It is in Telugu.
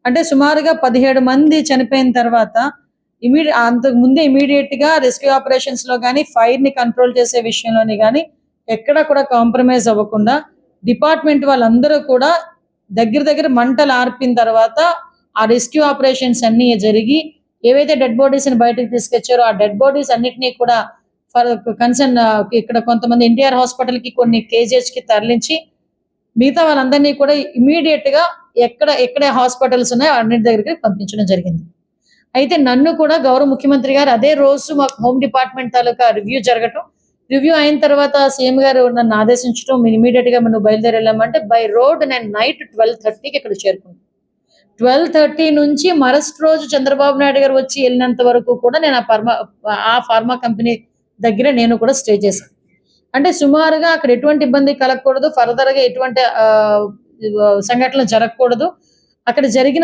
అంటే సుమారుగా 17 మంది చనిపోయిన తర్వాత అంతకు ముందే ఇమీడియట్ గా రెస్క్యూ ఆపరేషన్స్ లో కానీ ఫైర్ ని కంట్రోల్ చేసే విషయంలోని కానీ ఎక్కడ కూడా కాంప్రమైజ్ అవ్వకుండా డిపార్ట్మెంట్ వాళ్ళందరూ కూడా దగ్గర దగ్గర మంటలు ఆర్పిన తర్వాత ఆ రెస్క్యూ ఆపరేషన్స్ అన్ని జరిగి ఏవైతే డెడ్ బాడీస్ ని బయటకు తీసుకొచ్చారో ఆ డెడ్ బాడీస్ అన్నిటినీ కూడా కన్సర్న్ ఇక్కడ కొంతమంది ఎన్టీఆర్ హాస్పిటల్ కి కొన్ని కేజీహెచ్ కి తరలించి మిగతా వాళ్ళందరినీ కూడా ఇమీడియట్ గా ఎక్కడ హాస్పిటల్స్ ఉన్నాయో అన్నిటి దగ్గరికి పంపించడం జరిగింది. అయితే నన్ను కూడా గౌరవ ముఖ్యమంత్రి గారు అదే రోజు మాకు హోమ్ డిపార్ట్మెంట్ తాలూకా రివ్యూ జరగటం, రివ్యూ అయిన తర్వాత సీఎం గారు నన్ను ఆదేశించడం ఇమీడియట్ గా నువ్వు బయలుదేరి వెళ్ళామంటే బై రోడ్ నేను నైట్ 12:30కి ఇక్కడ చేరుకున్నాను. 12:30 నుంచి మరుసటి రోజు చంద్రబాబు నాయుడు గారు వచ్చి వెళ్ళినంత వరకు కూడా నేను ఆ ఫార్మా కంపెనీ దగ్గర నేను కూడా స్టే చేశాను. అంటే సుమారుగా అక్కడ ఎటువంటి ఇబ్బంది కలగకూడదు, ఫర్దర్ గా ఎటువంటి సంఘటనలు జరగకూడదు. అక్కడ జరిగిన